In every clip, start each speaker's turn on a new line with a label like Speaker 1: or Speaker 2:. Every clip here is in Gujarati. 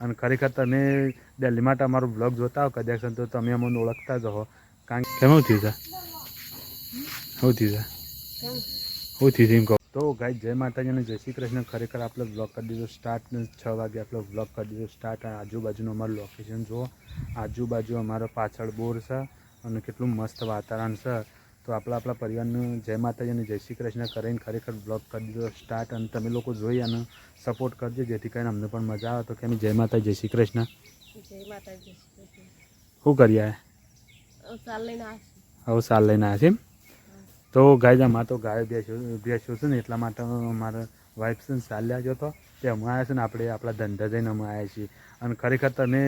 Speaker 1: અને ખરેખર તમે દિલ્હી માટે અમારો બ્લોગ જોતા હો કદાચ તો તમે અમને ઓળખતા જ હો. કારણ કે કેવું થયું છે શું થયું છે શું થયું એમ કહો તો ગાઈ જય માતાજી અને જય શ્રી કૃષ્ણ. ખરેખર આપણે બ્લોગ કરી દીધો સ્ટાર્ટ 6 વાગે આપણો બ્લોગ કરી દીધો સ્ટાર્ટ. આજુબાજુનું અમારું લોકેશન જુઓ. આજુબાજુ અમારો પાછળ બોર છે અને કેટલું મસ્ત વાતાવરણ છે. તો આપણા પરિવારનું જય માતાજી અને જય શ્રી કૃષ્ણ કરીને ખરેખર બ્લોગ કરી દીધો સ્ટાર્ટ. અને તમે લોકો જોઈ અને સપોર્ટ કરજો જેથી કરીને અમને પણ મજા આવે. તો કેમ જય માતા જય શ્રી કૃષ્ણ.
Speaker 2: જય માતાજી.
Speaker 1: શું કરીએ હવે સાલ લઈને આવ્યા છે એમ. તો ગાય અમારે તો ગાય બેસ્યો છે ને એટલા માટે અમારા વાઇફ છે ને ચાલ્યા ગયો હતો તે અમે આવ્યા છે ને આપણે આપણા ધંધા જઈને અમે આવ્યા છીએ. અને ખરેખર તમે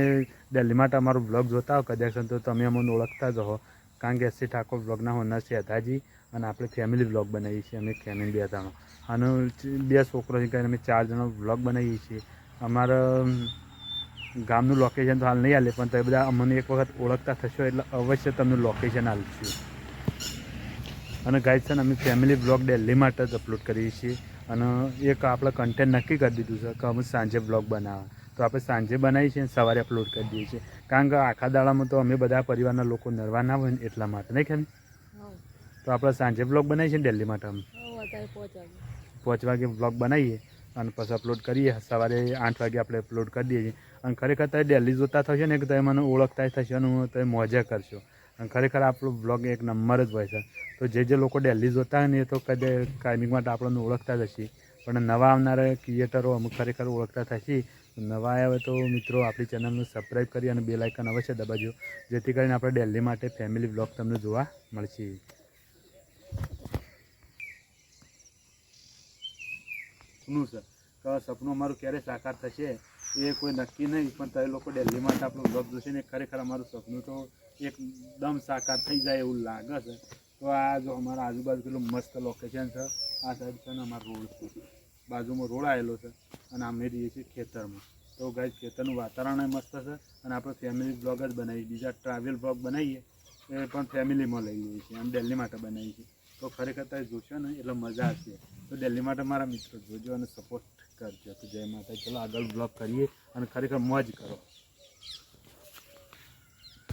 Speaker 1: દિલ્હી માટે અમારો બ્લોગ જોતા હો કદાચ તો તમે અમને ઓળખતા જ હો. કારણ કે એસસી ઠાકોર બ્લોગના હોનાર છે હેતાજી અને આપણે ફેમિલી બ્લોગ બનાવીએ છીએ. અમે ફેમિલી 2 જણા અને 2 છોકરો કરીને અમે 4 જણા બ્લોગ બનાવીએ છીએ. અમારા ગામનું લોકેશન તો હાલ નહીં હાલે પણ તમે બધા અમને એક વખત ઓળખતા થશો એટલે અવશ્ય તમને લોકેશન આપીશું. અને ગાઈડ છે ને અમે ફેમિલી બ્લોગ દિલ્હી માટે જ અપલોડ કરીએ છીએ. અને એક આપણે કન્ટેન્ટ નક્કી કરી દીધું છે કે અમે સાંજે બ્લોગ બનાવવા. તો આપણે સાંજે બનાવીએ છીએ અને સવારે અપલોડ કરી દઈએ છીએ. કારણ કે આખા દાડામાં તો અમે બધા પરિવારના લોકો નરવા ના હોય ને એટલા માટે નહીં કેમ. તો આપણે સાંજે બ્લોગ બનાવીએ છીએ દિલ્હી માટે અમે 5 વાગે બ્લોગ બનાવીએ અને પછી અપલોડ કરીએ. સવારે 8 વાગે આપણે અપલોડ કરી દઈએ છીએ. અને ખરેખર તમે દિલ્હી જોતા થશો ને કે તમે મને ઓળખતા થશો અને તમે મોજા કરશો. અને ખરેખર આપણો બ્લોગ એક નંબર જ હોય છે. તો જે લોકો દિલ્હી જોતા હોય ને એ તો કદાચ કાયમિક માટે આપણને ઓળખતા જ હશે. પણ નવા આવનારા ક્રિએટરો અમુક ખરેખર ઓળખતા થશે. નવા આવ્યા હોય તો મિત્રો આપણી ચેનલને સબસ્ક્રાઈબ કરી અને બેલ આઇકન અવશ્ય દબાવજો જેથી કરીને આપણે દિલ્હી માટે ફેમિલી બ્લોગ તમને જોવા મળશે. સપનું છે કે સપનું અમારું ક્યારે સાકાર થશે એ કોઈ નક્કી નહીં. પણ તમે લોકો દિલ્હી માટે આપણો બ્લોગ જોશે ને ખરેખર અમારું સપનું તો એકદમ સાકાર થઈ જાય એવું લાગે છે. તો આ જો અમારા આજુબાજુ કેટલું મસ્ત લોકેશન છે. આ સાઈડ છે ને અમારો રોડ છે, બાજુમાં રોડ આવેલો છે અને અમે રહીએ છીએ ખેતરમાં. તો ગાઈસ ખેતરનું વાતાવરણ મસ્ત છે અને આપણે ફેમિલી બ્લોગ જ બનાવીએ. બીજા ટ્રાવેલ બ્લોગ બનાવીએ એ પણ ફેમિલીમાં લઈ લઈએ છીએ. અમે દિલ્હી માટે બનાવીએ છીએ. તો ખરેખર તમે જોશો ને એટલે મજા આવશે. તો દિલ્હી માટે મારા મિત્રો જોજો અને સપોર્ટ કરજો. તો જય માતા. ચલો આગળ બ્લોગ કરીએ અને ખરેખર મોજ કરો.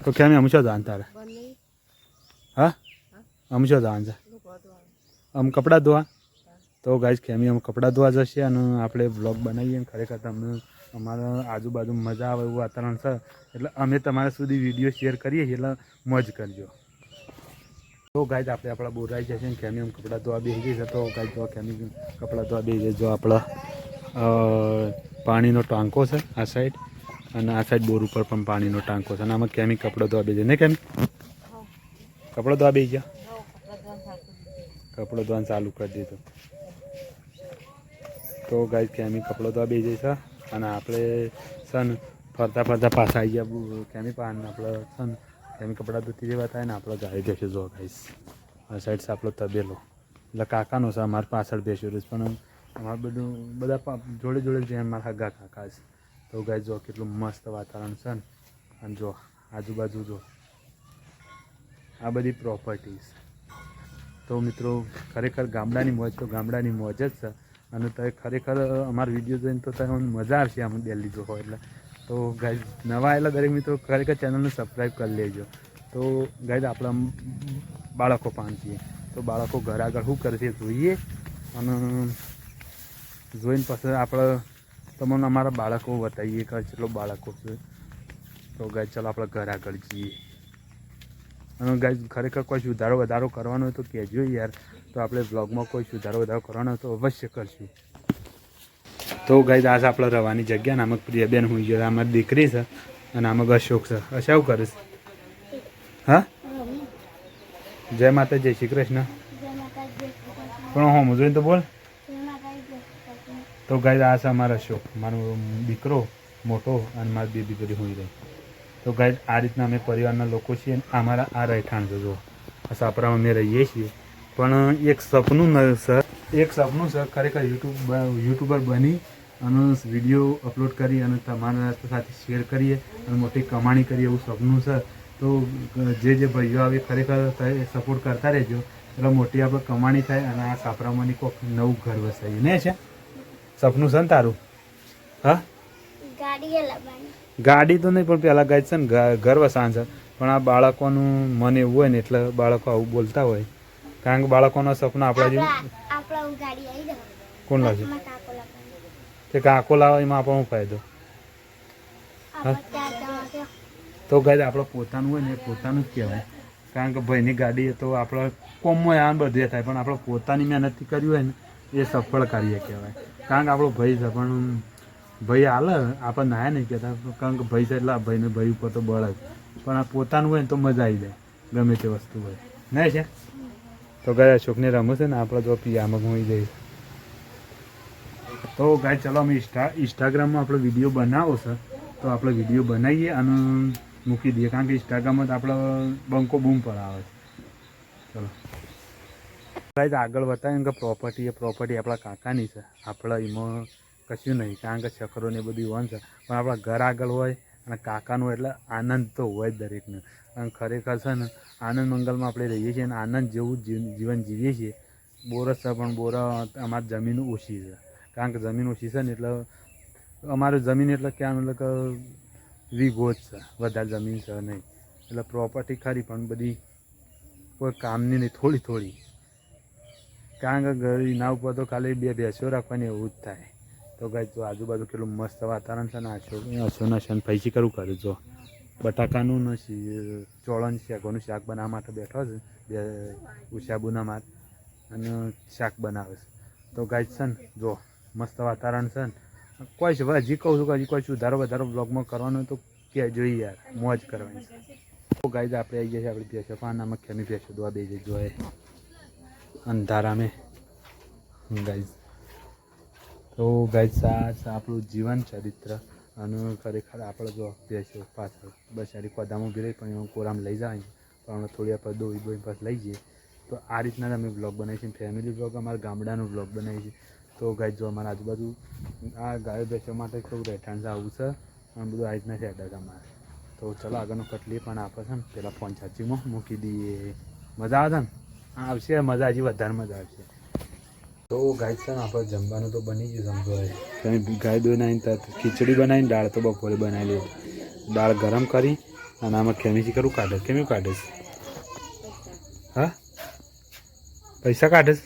Speaker 1: તો કેમ અમે શું જાણ તારે હા અમે શું જાણ છે આમ કપડાં ધોવા. તો ગાઈસ કેમી અમે કપડાં ધોવા જશે અને આપણે બ્લોગ બનાવીએ. ખરેખર તમને અમારા આજુબાજુ મજા આવે એવું વાતાવરણ છે એટલે અમે તમારા સુધી વિડીયો શેર કરીએ છીએ એટલે મોજ કરજો. તો ગાઈસ આપણે આપણા બોરાઈ જશે ને કેમી અમે કપડાં ધોવા બેસી જઈએ. તો ગાઈસ જો કેમી કપડાં ધોવા બેસી જાય. જો આપણા પાણીનો ટાંકો છે આ સાઈડ અને આ સાઈડ બોર ઉપર પણ પાણીનો ટાંકો છે અને આમાં કેમી કપડાં ધોવા બેસી જાય ને કેમ કપડાં ધોવા બેસી ગયા. કપડો ધોવાનું ચાલુ કરી દીધું. તો ગાઈસ કેમી કપડો ધોવા બેસી જાય છે અને આપણે સન ફરતા ફરતા પાછા આવી ગયા કેમી પાન આપણે સન કેમી કપડાં ધોતી જેવા થાય ને આપણે ગાઈ જશે. જો ગાઈસ આ સાઈડ છે આપણો તબેલો એટલે કાકાનો છે. અમારે પાછળ બેસ્યો છે પણ અમારે બધું બધા જોડે જોડે જ મારા હગા કાકા છે. તો ગાઈસ જો કેટલું મસ્ત વાતાવરણ છે ને અને જો આજુબાજુ જો આ બધી પ્રોપર્ટીઝ. તો મિત્રો ખરેખર ગામડાની મોજ તો ગામડાની મોજ જ છે. અને તમે ખરેખર અમારો વિડીયો જોઈને તો તમને મજા આવશે આમ દિલ્હી જો હોય એટલે. તો ગાઈઝ નવા આવેલા દરેક મિત્રો ખરેખર ચેનલને સબસ્ક્રાઈબ કરી લેજો. તો ગાઈઝ આપણે બાળકો પાંચ છીએ તો બાળકો ઘર આગળ શું કરે છે જોઈએ અને જોઈને પછી આપણે તમને અમારા બાળકો બતાવીએ કે કેટલો બાળકો છે. તો ગાઈઝ ચાલો આપણે ઘર આગળ જઈએ. અને ગાઈઝ ખરેખર કોઈ સુધારો વધારો કરવાનો હોય તો કહેજો યાર. તો આપણે બ્લોગમાં કોઈ સુધારો વધારો કરવાનો હોય તો અવશ્ય કરશું. તો ગાઈઝ આ આપણે રહેવાની જગ્યા ને આમાં પ્રિયાબેન હોઈ ગયો. આમાં દીકરી છે અને આમાં અશોક છે. શું કરીશ હા જય માતા જય શ્રી કૃષ્ણ પણ હું જોઈને તો બોલ. તો ગાઈઝ આ છે અમારા અશોક મારો દીકરો મોટો અને મારી બેબી બધી હોઈ રહી. તો ગાઈઝ આ રીતના અમે પરિવારના લોકો છીએ. અમારા આ રહેઠાણ છે જો આ સાપરામાં અમે રહીએ છીએ. પણ એક સપનું સર ખરેખર યુટ્યુબર બની અને વિડીયો અપલોડ કરી અને તમારા સાથે શેર કરીએ અને મોટી કમાણી કરીએ એવું સપનું છે. તો જે ભાઈઓ આવે ખરેખર સપોર્ટ કરતા રહેજો એટલે મોટી આપણે કમાણી થાય અને આ સાપરામાંની કોઈક નવું ઘર વસાવીએ ને છે સપનું છે ને તારું હા ગાડી તો નહીં પણ પહેલાં ગાય છે ને ઘર વસાણ છે પણ આ બાળકોનું મન એવું હોય ને એટલે બાળકો આવું બોલતા હોય કારણ કે બાળકોના સપના આપણા જેવું કોણ લાવશે તે કાકો લાવે એમાં આપણો ફાયદો તો ગાય આપણે પોતાનું હોય ને એ પોતાનું જ કહેવાય કારણ કે ભાઈની ગાડી તો આપણે કોમમાં આ બધે થાય પણ આપણે પોતાની મહેનતથી કર્યું હોય ને એ સફળ કાર્ય કહેવાય કારણ કે આપણો ભાઈ છે પણ ભાઈ હાલે આપણે નાયા નહીં કહેતા કારણ કે ભાઈ છે એટલે આ ભાઈને ભાઈ ઉપર તો બળ જ પણ આ પોતાનું હોય ને તો મજા આવી જાય ગમે તે વસ્તુ હોય નહીં છે તો ગાય અશોકને રમું છે ને આપણે તો પિયામાં હોઈ જઈશ તો ગાય ચલો અમે ઇન્સ્ટાગ્રામમાં આપણે વિડીયો બનાવો છે તો આપણે વિડીયો બનાવીએ અને મૂકી દઈએ કારણ કે ઇન્સ્ટાગ્રામમાં તો આપણે બંકો બૂમ પર આવે છે ચલો ગાય આગળ બતાવીએ કે પ્રોપર્ટી આપણા કાકાની છે આપણે એમાં કશું નહીં કારણ કે છકરો ને બધું વન છે પણ આપણા ઘર આગળ હોય અને કાકાનું એટલે આનંદ તો હોય જ દરેકને અને ખરેખર છે ને આનંદ મંગલમાં આપણે રહીએ છીએ અને આનંદ જેવું જીવન જીવીએ છીએ બોરસ છે પણ અમારી જમીન ઓછી છે કારણ કે જમીન ઓછી છે ને એટલે અમારું જમીન એટલે ક્યાં એટલે કે વીઘો જ છે વધારે જમીન છે નહીં એટલે પ્રોપર્ટી ખરી પણ બધી કોઈ કામની નહીં થોડી કારણ કે ઘરના ઉપર તો ખાલી 2 ભેંસો રાખવાની એવું જ થાય તો ગાય જો આજુબાજુ કેટલું મસ્ત વાતાવરણ છે ને અશોના શન પૈસી કરવું કરે જો બટાકાનું ચોળણ શેકોનું શાક બનાવવા માટે બેઠો છે બે ઉષાબુના માર અને શાક બનાવે છે તો ગાય છે ને જો મસ્ત વાતાવરણ છે ને કોઈ છે હજી કહું છું કે હજી કોઈ વધારો બ્લોગમાં કરવાનો તો કે જોઈએ યાર મોજ કરવાની છે તો ગાય આપણે આવી ગયા છે આપણી ભેંસો પાનામાં ખેમી ભેંસો દોવા બે જઈ જોઈએ અંધારા મેં ગાઈઝ તો ગાઈઝ આ આપણું જીવન ચરિત્ર અને ખરેખર આપણે જો ભેંસો પાછળ બસારી કોદામાં ઊભી રહી પણ કોરામ લઈ જાય પણ થોડી આપણે દોઈ પાસ લઈ જઈએ તો આ રીતના અમે બ્લોગ બનાવીએ છીએ ફેમિલી બ્લોગ અમારા ગામડાનું બ્લોગ બનાવીએ છીએ તો ગાય જો અમારા આજુબાજુ આ ગાયો ભેંસો માટે થોડું રહેઠાણ છે આવું છે અને બધું આ રીતના છે અમારે તો ચલો આગળનો કટલી પણ આપણે છે ને પેલા ફોન ચાર્જિંગમાં મૂકી દઈએ મજા આવે છે ને આવશે મજા હજી વધારે મજા આવશે તો ગાય છે ને આપણે જમવાનું તો બની ગયું સમજો તમે ગાય દોઈને આવીને ખીચડી બનાવીને દાળ તો બપોરે બનાવી લીધી દાળ ગરમ કરી અને આમાં ખેમીથી કરું કાઢે કેમ કાઢે છે હા પૈસા કાઢે છે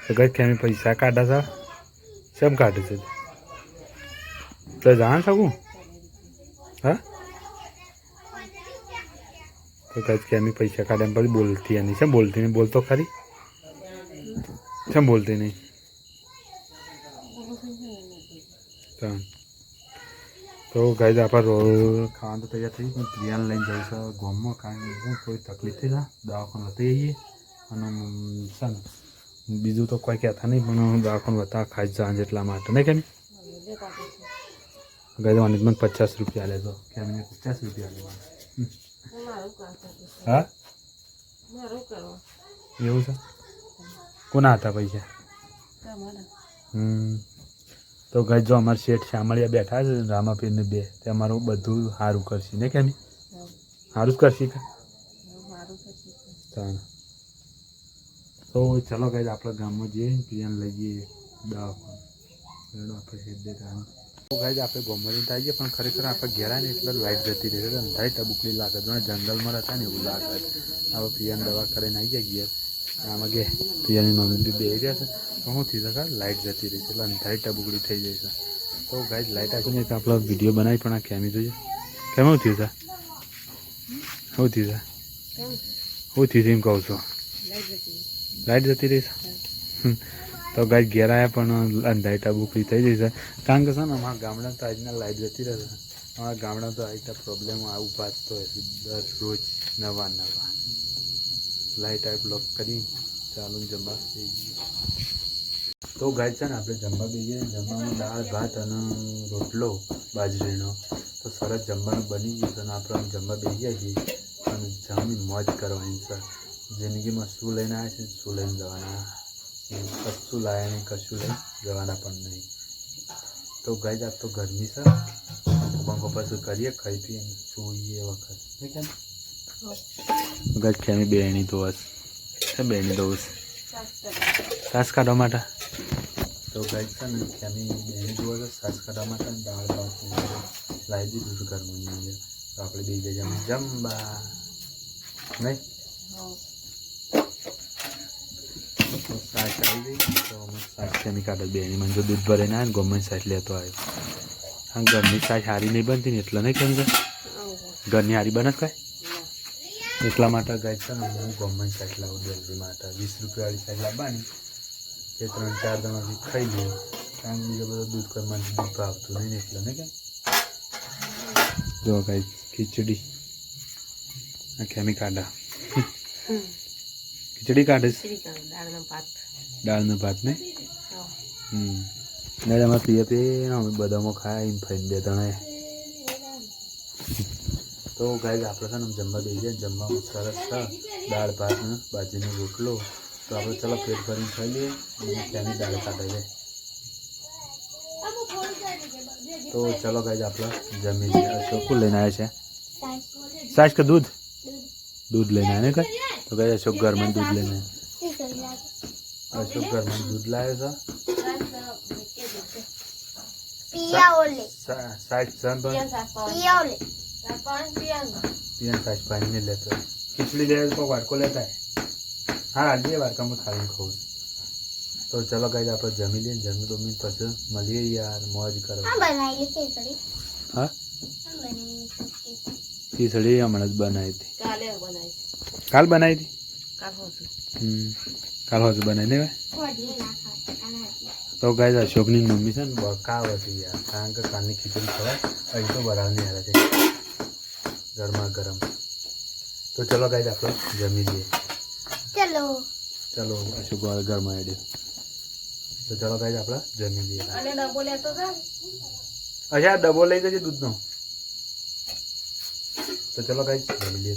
Speaker 1: તો ગાય ખેમી પૈસા કાઢે છે કેમ કાઢે છે તો જાણ શકું હા તો કઈ કે અમે પૈસા કાઢે એમ પછી બોલતી નહીં કેમ બોલતી નહીં બોલતો ખરી કેમ બોલતી નહીં તો ગાય આપણે ખાવાનું તો તૈયાર થઈ પણ પ્રિયાને લઈને જવું છે ગામમાં કારણ કે થોડી તકલીફ થઈ જાય દવાખાને લઈ આવીએ અને છે ને બીજું તો કોઈ કહેતા નહીં પણ દવાખાને બતા ખાઈ જવા જેટલા માટે નહીં કેમ ગાય મને 50 રૂપિયા લેજો કે અમને 50 રૂપિયા લેવાના હા એવું છે કોના હતા પૈસા તો ગાય જો અમારા શેઠ શામળિયા બેઠા છે રામાપીરને 2 તે અમારું બધું સારું કરશે ને કેમ સારું જ કરશે કે તો ચલો ગાય આપણે ગામમાં જઈએ પ્રિયાને લઈ જઈએ દવાખાને આપણે શેઠ દેતા તો ગાય આપણે ગોમરીને આવી ગયા પણ ખરેખર આપણે ઘેરા ને એટલે લાઈટ જતી રહે છે અંધારી ટબુકલી લાગે છે જંગલમાં રહેતા ને એવું લાગે છે હવે પિયાને દવા કરીને આવી જાય ઘેર આમાં કે પિયાની મમ્મી બી બે રહ્યા છે તો શું થઈ શકે લાઈટ જતી રહી છે એટલે અંધારી ટબુકડી થઈ જાય છે તો ગાય લાઈટ આવી ને તો આપણે વિડીયો બનાવી પણ આ કેમી જોઈએ કેમ થયું છે શું થયું છે શું થયું છે એમ કહું છું લાઈટ જતી રહી છે તો ગાય ઘેર આવ્યા પણ અંધારી ટબુકડી થઈ જઈ છે કારણ કે છે ને અમારા ગામડા તો આજના લાઈટ જતી રહે છે અમારા ગામડા તો આવી પ્રોબ્લેમ આવું પાછતો હોય દરરોજ નવા લાઈટ આવી બ્લોક કરી ચાલુ જમવા થઈ ગઈ તો ગાય છે ને આપણે જમવા બેસીએ જમવામાં દાળ ભાત અને રોટલો બાજરીનો તો સરસ જમવાનું બની ગયું છે અને આપણે જમવા બેસીએ છીએ અને જમી મોજ કરવાની છે જિંદગીમાં શું લઈને આવ્યા છે શું લઈને જવાના કશું લાયા નહીં કશું લઈ જવાના પણ નહીં તો ગાય આજ તો ગરમી છે પંખો પાછું કરીએ ખાઈ પીએ સૂઈએ વખત ગાય ખેમી બેની તો બેની દોસ સાસ કાઢવા માટે તો ગાઈસ છે ને ત્યાંની બેને જુઓ તો સાસ કરવા માટે દાળ ભાત લાવી દીધું છે ઘરમાં અંદર. તો આપણે બે જગ્યા જમવા નહીં સાસ આવી ગઈ તો અમે સાસ ત્યાંની કાઢે બેની મને જો દૂધ ભરાઈને આવે ને ગમે સાસ લેતો આવ્યો. હા ઘરની સાસ સારી નહીં બનતી ને એટલે નહીં કેમ કે ઘરની સારી બને કાંઈ એટલા માટે ગાઈસ છે ને હું ગવર્મેન્ટ સાઈડ લાવું જલ્દી માટે 20 રૂપિયાવાળી સાઈડ લાવવાની તે 3-4 જણાથી ખાઈ લઈએ કારણ બીજો બધો દૂધ કરવાનું દૂધ ભાવતું નહીં ને એટલે ને કેમ જો ગાઈસ ખીચડી આ કેમી કાઢા ખીચડી કાઢે દાળનો ભાત ને ને એમાં પીએ અમે બધામાં ખાઈને ફાઈને 2 જણાએ. તો ગાઈસ આપણે છે ને જમવા દઈ જાય જમવામાં સરસ છે દાળ ભાત ને બાજરીનો રોટલો. તો આપણે ચલો પેટ ભરીને ખાઈ લઈએ અને ત્યાંની દાળ કાઢી જાય. તો ચલો ગાઈસ આપણે જમી લઈએ. અશોક લઈને આવ્યા છે સાસ કે દૂધ દૂધ લઈને આવ્યા ને કઈ તો ગાઈસ અશોક ઘરમાં દૂધ લઈને અશોક ઘરમાં દૂધ લાવ્યો છે સાસ पियन साइज पानी नहीं लेते खिचड़ी ले तो वाटको लेता है हाँ हालिए वाटका में खाली खाऊँ. तो चलो गाइस आप जमी लिए जमी तो मैं पस मलिए यार मौज करो. हाँ खिचड़ी हमने बनाई थी काल बनाई थी काल हो बनाई नहीं तो गाइस अशोकनी मम्मी से बकाव थी यार कारण के कालनी खिचड़ी खवाय अभी तो बराबर नहीं आ रहा थे गरमा गरम. तो चलो गाइस आप जमी लिए चलो चलो अशोक वाले घर में आए तो चलो गाइस आप जमी लिए अच्छा डबो लई जजे दूध नो. तो चलो गाइस जमी लिए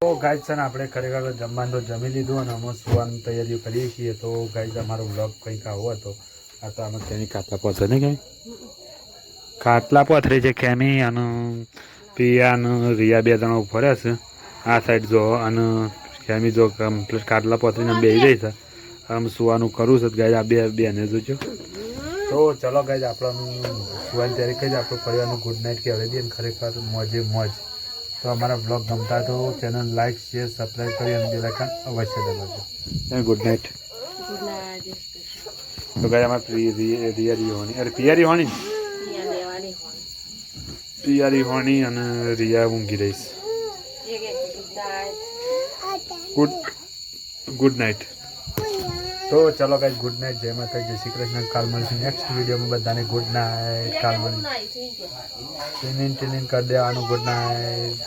Speaker 1: तो गाइस છે ને આપણે ખરેખર જમવાનું તો જમી લીધું અને અમે સુવાની તૈયારીઓ કરીએ છીએ. તો ગાઈસ અમારો વ્લોગ કંઈક આવો હતો. આ તો આમાં કેમી ખાટલા પહોંચે ને કેમી ખાટલા પથરી છે કેમી અને પિયા અને રિયા 2 જણા ઉપર છે આ સાઈડ જો અને કેમી જો કમ્પ્લીટ ખાટલા પથરીને બેસી રહી છે. આમ સુવાનું કરું છે ગાઈસ આ બેને જોજો. તો ચલો ગાઈસ આપણે સુવાની તૈયારી કરી આપણે પરિવારનું ગુડ નાઇટ કહેવાય દઈએ ને ખરેખર મોજે મોજ. तो हमारा ब्लॉग गमता तो चैनल लाइक शेयर सब्सक्राइब करिए और बेल आइकन अवश्य दबाइए. Good night. तो गाइस हमारा रिया रिहोनी अरे पिया रिहोनी અને રિયા ઊંઘી રહીશ. Good night. તો ચલો ગાઈસ ગુડ નાઇટ જય માતા જય શ્રી કૃષ્ણ. કાલ મળીશું નેક્સ્ટ વિડીયોમાં. બધાને ગુડ નાઇટ. કાલ મળીશું ટીનિન કરી દેવાનું. Good night.